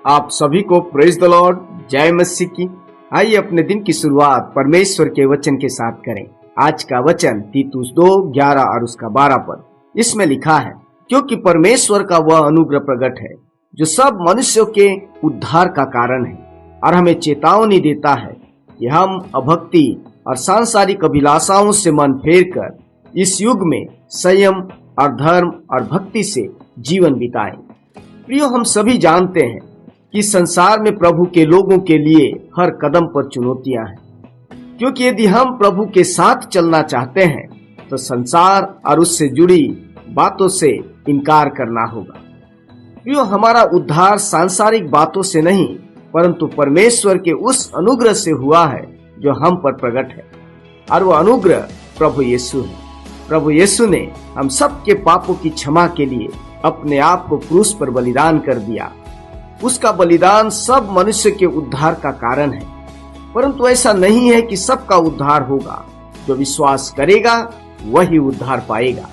आप सभी को प्रेज द लॉर्ड, जय मसीह की। आइए अपने दिन की शुरुआत परमेश्वर के वचन के साथ करें। आज का वचन तीतुस 2:11 और उसका 12 पद। इसमें लिखा है, क्योंकि परमेश्वर का वह अनुग्रह प्रकट है जो सब मनुष्यों के उद्धार का कारण है और हमें चेतावनी देता है कि हम अभक्ति और सांसारिक अभिलाषाओं से मन फेर कर इस युग में संयम और धर्म और भक्ति से जीवन बिताएं। प्रियो, हम सभी जानते हैं कि संसार में प्रभु के लोगों के लिए हर कदम पर चुनौतियां हैं, क्योंकि यदि हम प्रभु के साथ चलना चाहते हैं तो संसार और उससे जुड़ी बातों से इनकार करना होगा। प्रियो, हमारा उद्धार सांसारिक बातों से नहीं परंतु परमेश्वर के उस अनुग्रह से हुआ है जो हम पर प्रकट है, और वह अनुग्रह प्रभु यीशु है। प्रभु यीशु ने हम सबके पापों की क्षमा के लिए अपने आप को क्रूस पर बलिदान कर दिया। उसका बलिदान सब मनुष्य के उद्धार का कारण है, परंतु ऐसा नहीं है कि सबका उद्धार होगा। जो विश्वास करेगा वही उद्धार पाएगा।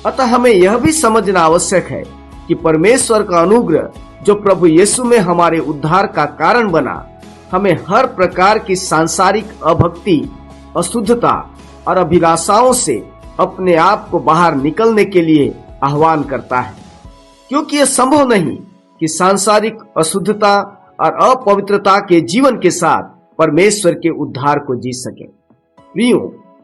अतः हमें यह भी समझना आवश्यक है कि परमेश्वर का अनुग्रह जो प्रभु यीशु में हमारे उद्धार का कारण बना, हमें हर प्रकार की सांसारिक अभक्ति, अशुद्धता और अभिलाषाओं से अपने आप को बाहर निकलने के लिए आह्वान करता है, क्योंकि यह संभव नहीं कि सांसारिक अशुद्धता और अपवित्रता के जीवन के साथ परमेश्वर के उद्धार को जी सके। प्रियो,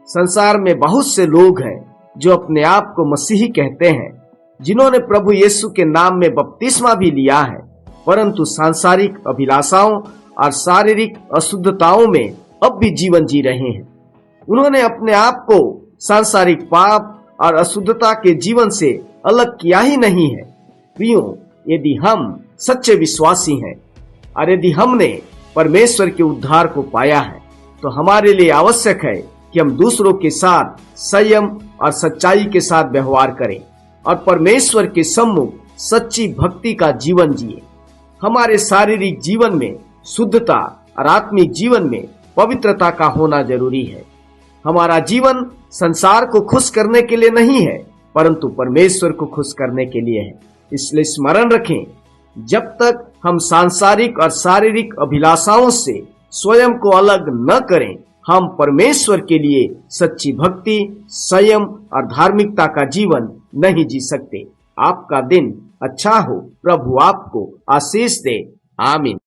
संसार में बहुत से लोग हैं जो अपने आप को मसीही कहते हैं, जिन्होंने प्रभु यीशु के नाम में बपतिस्मा भी लिया है, परंतु सांसारिक अभिलाषाओं और शारीरिक अशुद्धताओं में अब भी जीवन जी रहे हैं। उन्होंने अपने आप को सांसारिक पाप और अशुद्धता के जीवन से अलग किया ही नहीं है। प्रियो, यदि हम सच्चे विश्वासी हैं और यदि हमने परमेश्वर के उद्धार को पाया है, तो हमारे लिए आवश्यक है कि हम दूसरों के साथ संयम और सच्चाई के साथ व्यवहार करें और परमेश्वर के सम्मुख सच्ची भक्ति का जीवन जिए। हमारे शारीरिक जीवन में शुद्धता और आत्मिक जीवन में पवित्रता का होना जरूरी है। हमारा जीवन संसार को खुश करने के लिए नहीं है परंतु परमेश्वर को खुश करने के लिए है। इसलिए स्मरण रखें, जब तक हम सांसारिक और शारीरिक अभिलाषाओं से स्वयं को अलग न करें, हम परमेश्वर के लिए सच्ची भक्ति, संयम और धार्मिकता का जीवन नहीं जी सकते। आपका दिन अच्छा हो। प्रभु आपको आशीष दे। आमीन।